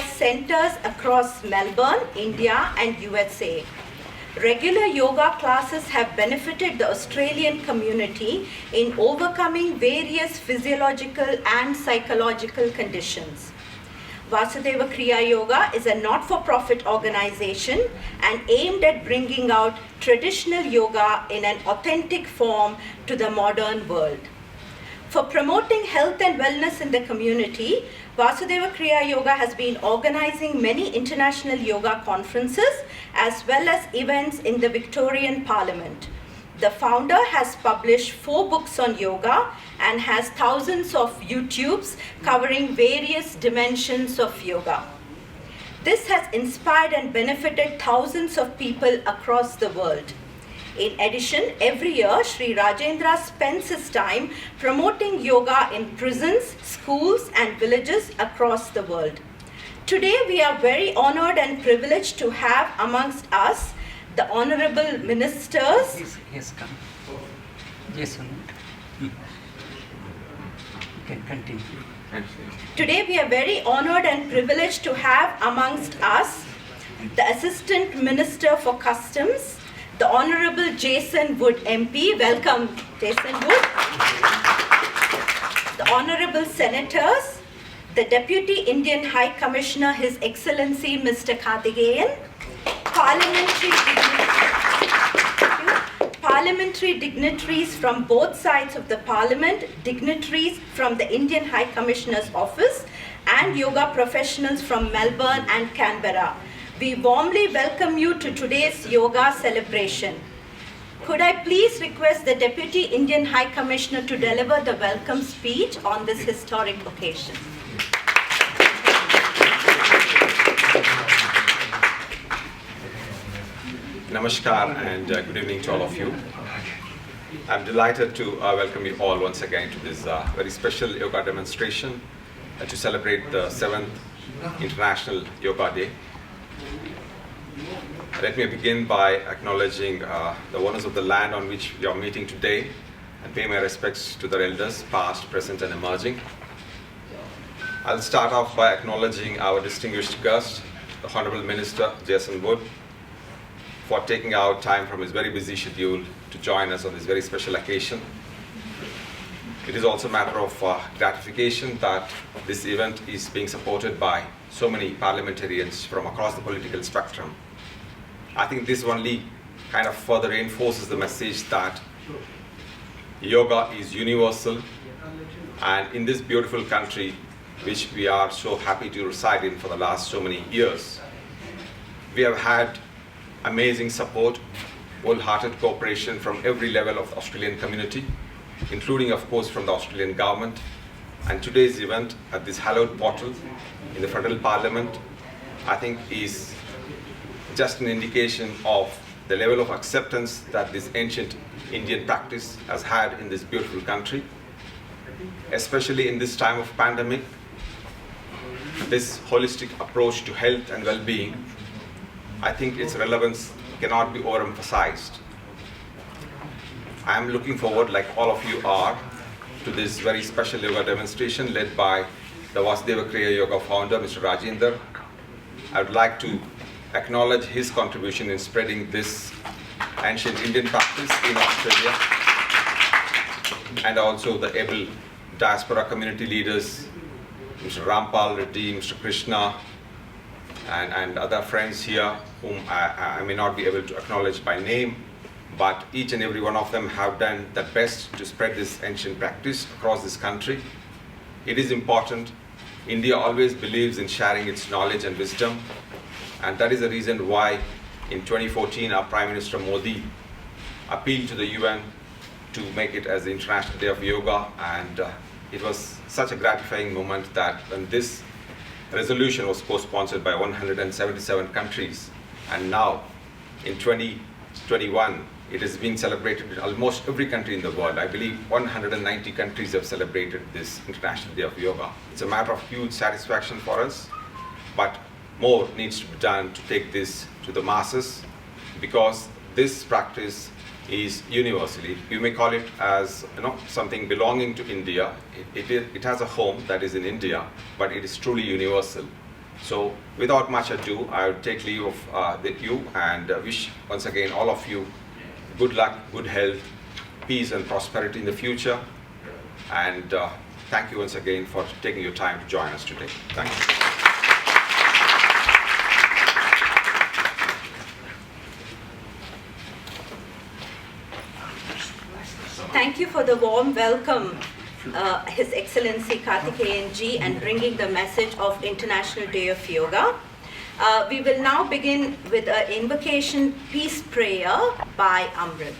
has centers across Melbourne, India, and USA. Regular yoga classes have benefited the Australian community in overcoming various physiological and psychological conditions. Vasudeva Kriya Yoga is a not-for-profit organization and aimed at bringing out traditional yoga in an authentic form to the modern world. For promoting health and wellness in the community, Vasudeva Kriya Yoga has been organizing many international yoga conferences as well as events in the Victorian Parliament. The founder has published 4 books on yoga and has thousands of YouTubes covering various dimensions of yoga. This has inspired and benefited thousands of people across the world. In addition, every year, Sri Rajendra spends his time promoting yoga in prisons, schools, and villages across the world. Today, we are very honored and privileged to have amongst us the Honorable Ministers. Yes, come. Yes, you can continue. Today, we are very honored and privileged to have amongst us the Assistant Minister for Customs, the Honorable Jason Wood MP. Welcome, Jason Wood. The Honorable Senators, the Deputy Indian High Commissioner, His Excellency Mr. Karthigeyan, parliamentary dignitaries from both sides of the Parliament, dignitaries from the Indian High Commissioner's Office, and yoga professionals from Melbourne and Canberra. We warmly welcome you to today's yoga celebration. Could I please request the Deputy Indian High Commissioner to deliver the welcome speech on this historic occasion? Namaskar and good evening to all of you. I'm delighted to welcome you all once again to this very special yoga demonstration to celebrate the 7th International Yoga Day. Let me begin by acknowledging the owners of the land on which we are meeting today and pay my respects to their elders, past, present, and emerging. I'll start off by acknowledging our distinguished guest, the Honorable Minister Jason Wood, for taking out time from his very busy schedule to join us on this very special occasion. It is also a matter of gratification that this event is being supported by so many parliamentarians from across the political spectrum. I think this only kind of further reinforces the message that yoga is universal, and in this beautiful country, which we are so happy to reside in for the last so many years, we have had amazing support, wholehearted cooperation from every level of the Australian community, including, of course, from the Australian government. And today's event at this hallowed portal in the Federal Parliament, I think, is just an indication of the level of acceptance that this ancient Indian practice has had in this beautiful country, especially in this time of pandemic. This holistic approach to health and well-being, I think its relevance cannot be overemphasized. I am looking forward, like all of you are, to this very special yoga demonstration led by the Vasudeva Kriya Yoga founder, Mr. Rajendra. I would like to acknowledge his contribution in spreading this ancient Indian practice in Australia, and also the able diaspora community leaders, Mr. Rampal Reddy, Mr. Krishna, and other friends here whom I may not be able to acknowledge by name, but each and every one of them have done their best to spread this ancient practice across this country. It is important. India always believes in sharing its knowledge and wisdom, and that is the reason why in 2014 our Prime Minister Modi appealed to the UN to make it as the International Day of Yoga, and it was such a gratifying moment that when this resolution was co-sponsored by 177 countries, and now in 2021 it is being celebrated in almost every country in the world. I believe 190 countries have celebrated this International Day of Yoga. It's a matter of huge satisfaction for us, but more needs to be done to take this to the masses, because this practice is universally, you may call it as something belonging to India. It has a home that is in India, but it is truly universal. So without much ado, I will take leave of you and wish once again all of you good luck, good health, peace and prosperity in the future. And thank you once again for taking your time to join us today. Thank you. Thank you for the warm welcome, His Excellency Karthigeyan ji, and bringing the message of International Day of Yoga. We will now begin with an invocation peace prayer by Amrit.